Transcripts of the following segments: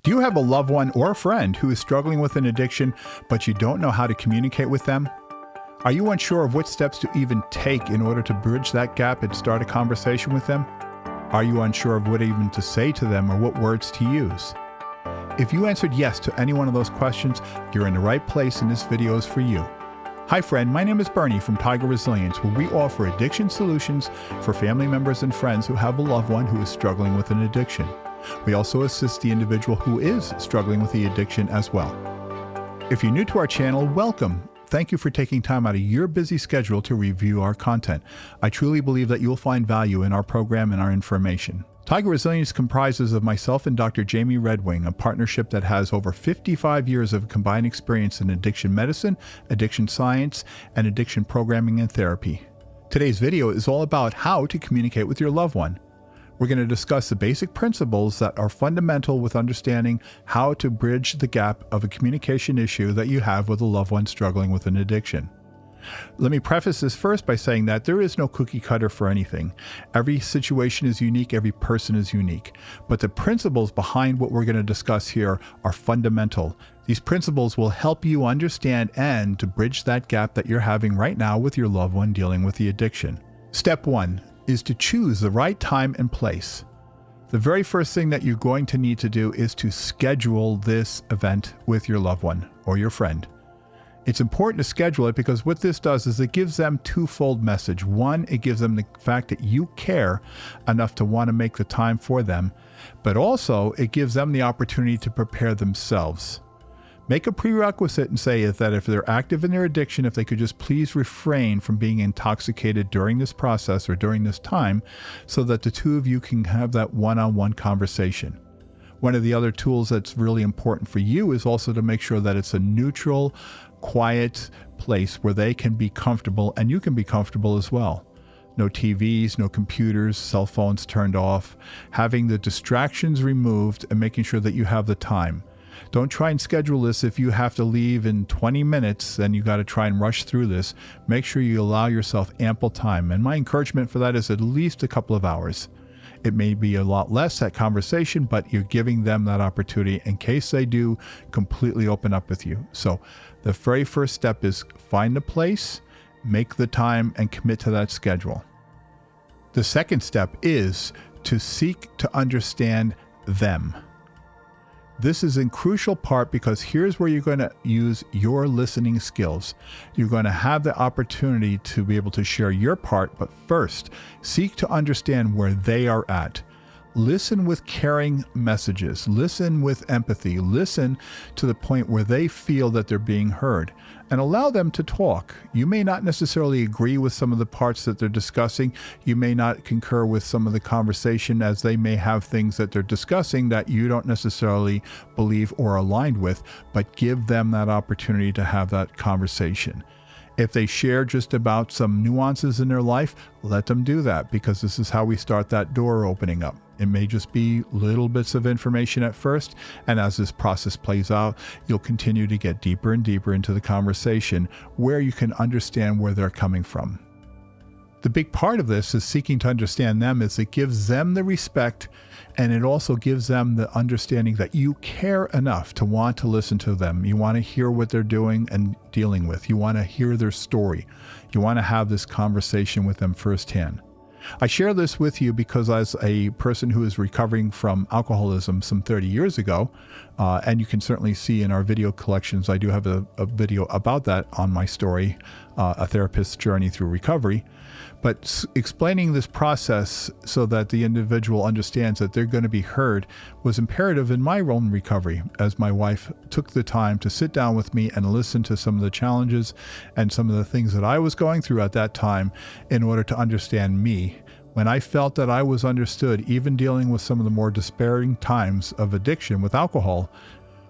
Do you have a loved one or a friend who is struggling with an addiction, but you don't know how to communicate with them? Are you unsure of which steps to even take in order to bridge that gap and start a conversation with them? Are you unsure of what even to say to them or what words to use? If you answered yes to any one of those questions, you're in the right place and this video is for you. Hi friend, my name is Bernie from Tiger Resilience, where we offer addiction solutions for family members and friends who have a loved one who is struggling with an addiction. We also assist the individual who is struggling with the addiction as well. If you're new to our channel, welcome. Thank you for taking time out of your busy schedule to review our content. I truly believe that you'll find value in our program and our information. Tiger Resilience comprises of myself and Dr. Jamie Redwing, a partnership that has over 55 years of combined experience in addiction medicine, addiction science, and addiction programming and therapy. Today's video is all about how to communicate with your loved one. We're going to discuss the basic principles that are fundamental with understanding how to bridge the gap of a communication issue that you have with a loved one struggling with an addiction. Let me preface this first by saying that there is no cookie cutter for anything. Every situation is unique, every person is unique. But the principles behind what we're going to discuss here are fundamental. These principles will help you understand and to bridge that gap that you're having right now with your loved one dealing with the addiction. Step 1 is to choose the right time and place. The very first thing that you're going to need to do is to schedule this event with your loved one or your friend. It's important to schedule it because what this does is it gives them twofold message. One, it gives them the fact that you care enough to want to make the time for them, but also it gives them the opportunity to prepare themselves. Make a prerequisite and say that if they're active in their addiction, if they could just please refrain from being intoxicated during this process or during this time so that the two of you can have that one-on-one conversation. One of the other tools that's really important for you is also to make sure that it's a neutral, quiet place where they can be comfortable and you can be comfortable as well. No TVs, no computers, cell phones turned off, having the distractions removed and making sure that you have the time. Don't try and schedule this if you have to leave in 20 minutes, then you got to try and rush through this. Make sure you allow yourself ample time. And my encouragement for that is at least a couple of hours. It may be a lot less, that conversation, but you're giving them that opportunity in case they do completely open up with you. So the very first step is find the place, make the time, and commit to that schedule. The second step is to seek to understand them. This is a crucial part because here's where you're going to use your listening skills. You're going to have the opportunity to be able to share your part, but first, seek to understand where they are at. Listen with caring messages. Listen with empathy. Listen to the point where they feel that they're being heard. And allow them to talk. You may not necessarily agree with some of the parts that they're discussing. You may not concur with some of the conversation as they may have things that they're discussing that you don't necessarily believe or aligned with, but give them that opportunity to have that conversation. If they share just about some nuances in their life, let them do that because this is how we start that door opening up. It may just be little bits of information at first, and as this process plays out, you'll continue to get deeper and deeper into the conversation where you can understand where they're coming from. The big part of this is seeking to understand them is it gives them the respect and it also gives them the understanding that you care enough to want to listen to them. You want to hear what they're doing and dealing with. You want to hear their story. You want to have this conversation with them firsthand. I share this with you because as a person who is recovering from alcoholism some 30 years ago, and you can certainly see in our video collections, I do have a video about that on my story, A Therapist's Journey Through Recovery. But explaining this process so that the individual understands that they're going to be heard was imperative in my own recovery, as my wife took the time to sit down with me and listen to some of the challenges and some of the things that I was going through at that time in order to understand me. When I felt that I was understood, even dealing with some of the more despairing times of addiction with alcohol,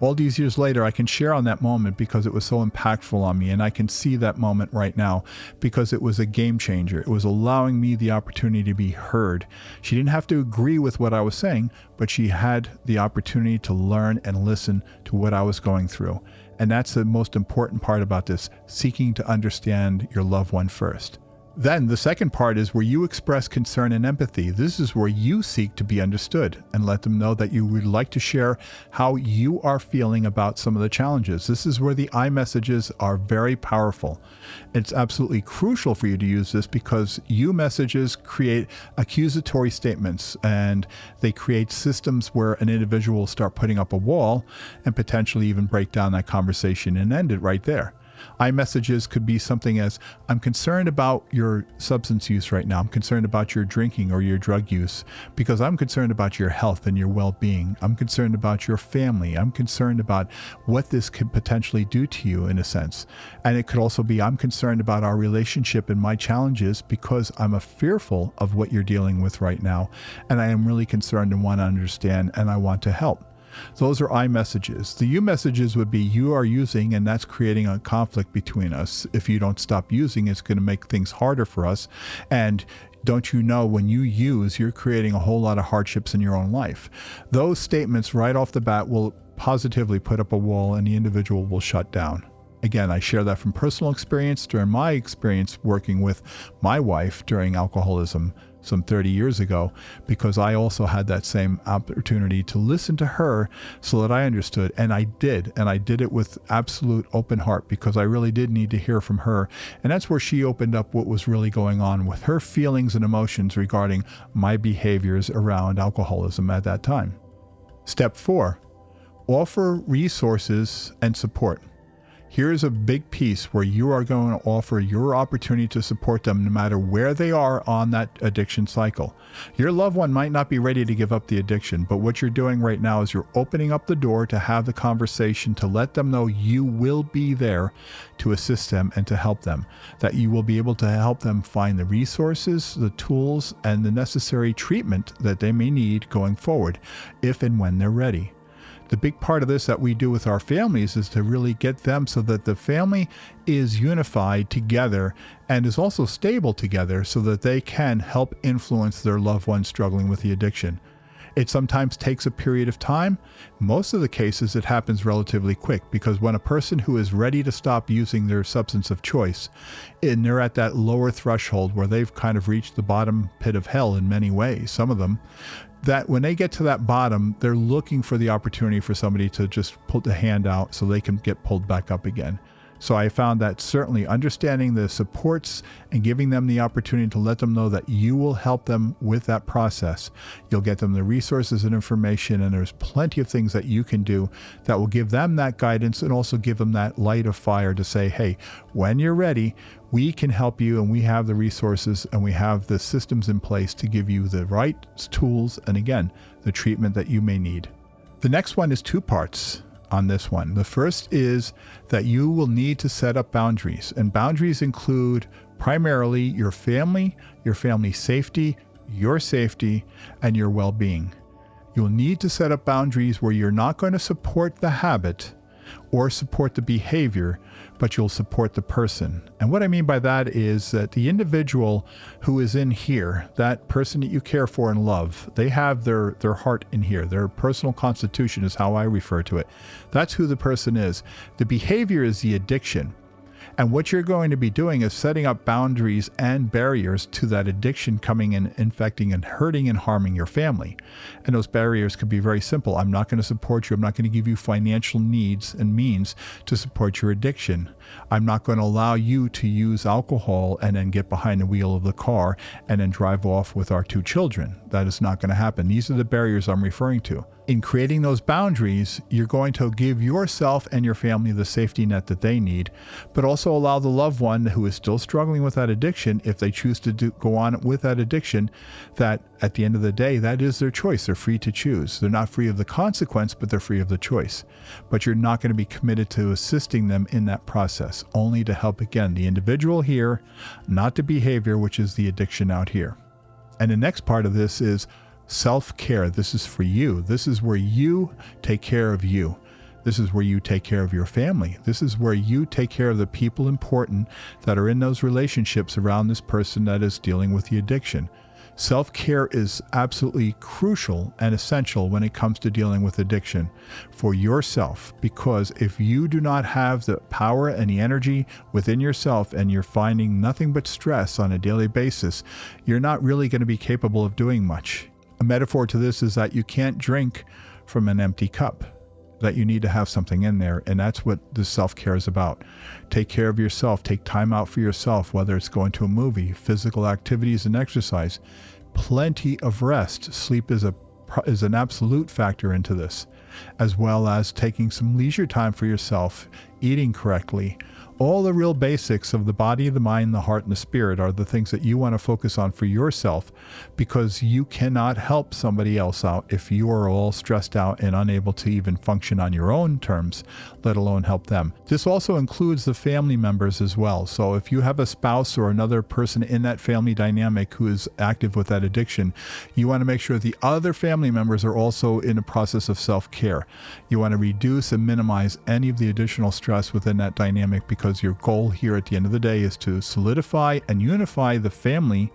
all these years later, I can share on that moment because it was so impactful on me, and I can see that moment right now because it was a game changer. It was allowing me the opportunity to be heard. She didn't have to agree with what I was saying, but she had the opportunity to learn and listen to what I was going through. And that's the most important part about this, seeking to understand your loved one first. Then the second part is where you express concern and empathy. This is where you seek to be understood and let them know that you would like to share how you are feeling about some of the challenges. This is where the I messages are very powerful. It's absolutely crucial for you to use this because you messages create accusatory statements and they create systems where an individual will start putting up a wall and potentially even break down that conversation and end it right there. iMessages could be something as, I'm concerned about your substance use right now. I'm concerned about your drinking or your drug use because I'm concerned about your health and your well-being. I'm concerned about your family. I'm concerned about what this could potentially do to you in a sense. And it could also be, I'm concerned about our relationship and my challenges because I'm fearful of what you're dealing with right now. And I am really concerned and want to understand and I want to help. Those are I messages. The you messages would be you are using, and that's creating a conflict between us. If you don't stop using, it's going to make things harder for us. And don't you know when you use, you're creating a whole lot of hardships in your own life. Those statements right off the bat will positively put up a wall and the individual will shut down. Again, I share that from personal experience during my experience working with my wife during alcoholism some 30 years ago, because I also had that same opportunity to listen to her so that I understood. And I did it with absolute open heart because I really did need to hear from her. And that's where she opened up what was really going on with her feelings and emotions regarding my behaviors around alcoholism at that time. Step 4, offer resources and support. Here's a big piece where you are going to offer your opportunity to support them no matter where they are on that addiction cycle. Your loved one might not be ready to give up the addiction, but what you're doing right now is you're opening up the door to have the conversation to let them know you will be there to assist them and to help them, that you will be able to help them find the resources, the tools, and the necessary treatment that they may need going forward if and when they're ready. The big part of this that we do with our families is to really get them so that the family is unified together and is also stable together so that they can help influence their loved ones struggling with the addiction. It sometimes takes a period of time. Most of the cases, it happens relatively quick because when a person who is ready to stop using their substance of choice, and they're at that lower threshold where they've kind of reached the bottom pit of hell in many ways, some of them, that when they get to that bottom, they're looking for the opportunity for somebody to just put the hand out so they can get pulled back up again. So I found that certainly understanding the supports and giving them the opportunity to let them know that you will help them with that process. You'll get them the resources and information, and there's plenty of things that you can do that will give them that guidance and also give them that light of fire to say, hey, when you're ready, we can help you and we have the resources and we have the systems in place to give you the right tools and again, the treatment that you may need. The next one is 2 parts on this one. The first is that you will need to set up boundaries, and boundaries include primarily your family safety, your safety, and your well-being. You'll need to set up boundaries where you're not going to support the habit or support the behavior, but you'll support the person. And what I mean by that is that the individual who is in here, that person that you care for and love, they have their heart in here. Their personal constitution is how I refer to it. That's who the person is. The behavior is the addiction. And what you're going to be doing is setting up boundaries and barriers to that addiction coming and infecting and hurting and harming your family. And those barriers could be very simple. I'm not going to support you. I'm not going to give you financial needs and means to support your addiction. I'm not going to allow you to use alcohol and then get behind the wheel of the car and then drive off with our 2 children. That is not going to happen. These are the barriers I'm referring to. In creating those boundaries, you're going to give yourself and your family the safety net that they need, but also allow the loved one who is still struggling with that addiction, if they choose to go on with that addiction, that at the end of the day, that is their choice. They're free to choose. They're not free of the consequence, but they're free of the choice. But you're not going to be committed to assisting them in that process, only to help, again, the individual here, not the behavior, which is the addiction out here. And the next part of this is self-care. This is for you. This is where you take care of you. This is where you take care of your family. This is where you take care of the people important that are in those relationships around this person that is dealing with the addiction. Self-care is absolutely crucial and essential when it comes to dealing with addiction for yourself, because if you do not have the power and the energy within yourself and you're finding nothing but stress on a daily basis, you're not really going to be capable of doing much. A metaphor to this is that you can't drink from an empty cup, that you need to have something in there, and that's what this self-care is about. Take care of yourself, take time out for yourself, whether it's going to a movie, physical activities and exercise, plenty of rest. Sleep is an absolute factor into this, as well as taking some leisure time for yourself, eating correctly. All the real basics of the body, the mind, the heart, and the spirit are the things that you want to focus on for yourself, because you cannot help somebody else out if you are all stressed out and unable to even function on your own terms, let alone help them. This also includes the family members as well. So if you have a spouse or another person in that family dynamic who is active with that addiction, you want to make sure the other family members are also in a process of self-care. You want to reduce and minimize any of the additional stress within that dynamic, because your goal here at the end of the day is to solidify and unify the family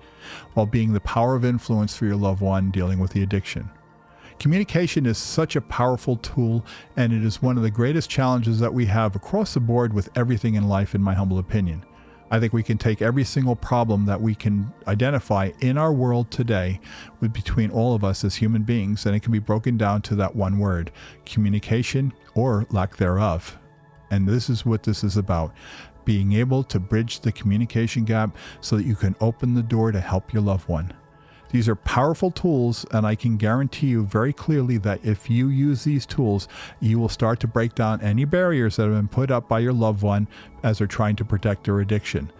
while being the power of influence for your loved one dealing with the addiction. Communication is such a powerful tool, and it is one of the greatest challenges that we have across the board with everything in life, in my humble opinion. I think we can take every single problem that we can identify in our world today between all of us as human beings, and it can be broken down to that one word: communication, or lack thereof. And this is what this is about: being able to bridge the communication gap so that you can open the door to help your loved one. These are powerful tools, and I can guarantee you very clearly that if you use these tools, you will start to break down any barriers that have been put up by your loved one as they're trying to protect their addiction.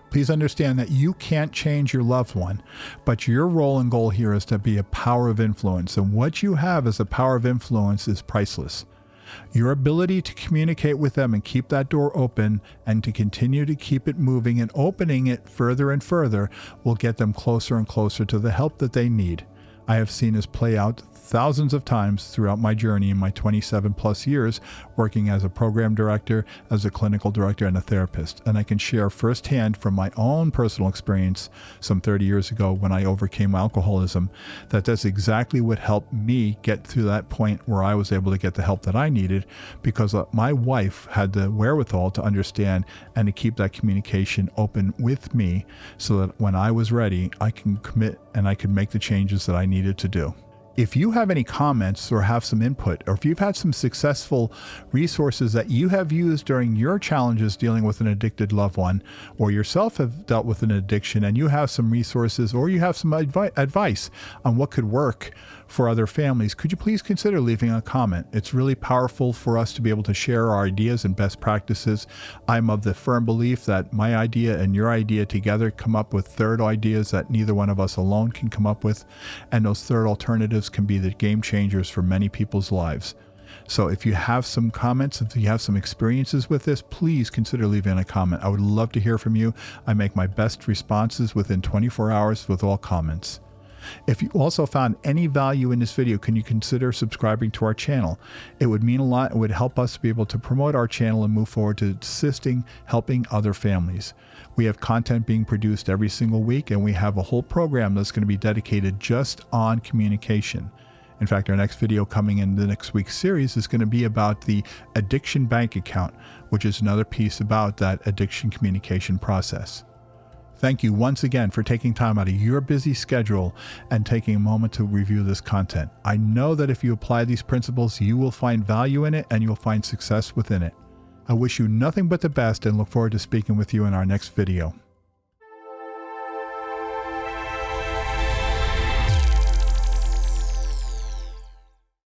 Please understand that you can't change your loved one, but your role and goal here is to be a power of influence, and what you have as a power of influence is priceless. Your ability to communicate with them and keep that door open, and to continue to keep it moving and opening it further and further, will get them closer and closer to the help that they need. I have seen this play out thousands of times throughout my journey in my 27 plus years working as a program director, as a clinical director, and a therapist. And I can share firsthand from my own personal experience some 30 years ago when I overcame alcoholism, that that's exactly what helped me get to that point where I was able to get the help that I needed, because my wife had the wherewithal to understand and to keep that communication open with me, so that when I was ready, I can commit and I could make the changes that I needed to do. If you have any comments or have some input, or if you've had some successful resources that you have used during your challenges dealing with an addicted loved one, or yourself have dealt with an addiction and you have some resources or you have some advice on what could work for other families, could you please consider leaving a comment? It's really powerful for us to be able to share our ideas and best practices. I'm of the firm belief that my idea and your idea together come up with third ideas that neither one of us alone can come up with, and those third alternatives can be the game changers for many people's lives. So if you have some comments, if you have some experiences with this, please consider leaving a comment. I would love to hear from you. I make my best responses within 24 hours with all comments. If you also found any value in this video, can you consider subscribing to our channel? It would mean a lot. It would help us to be able to promote our channel and move forward to helping other families. We have content being produced every single week, and we have a whole program that's going to be dedicated just on communication. In fact, our next video coming in the next week's series is going to be about the addiction bank account, which is another piece about that addiction communication process. Thank you once again for taking time out of your busy schedule and taking a moment to review this content. I know that if you apply these principles, you will find value in it and you'll find success within it. I wish you nothing but the best and look forward to speaking with you in our next video.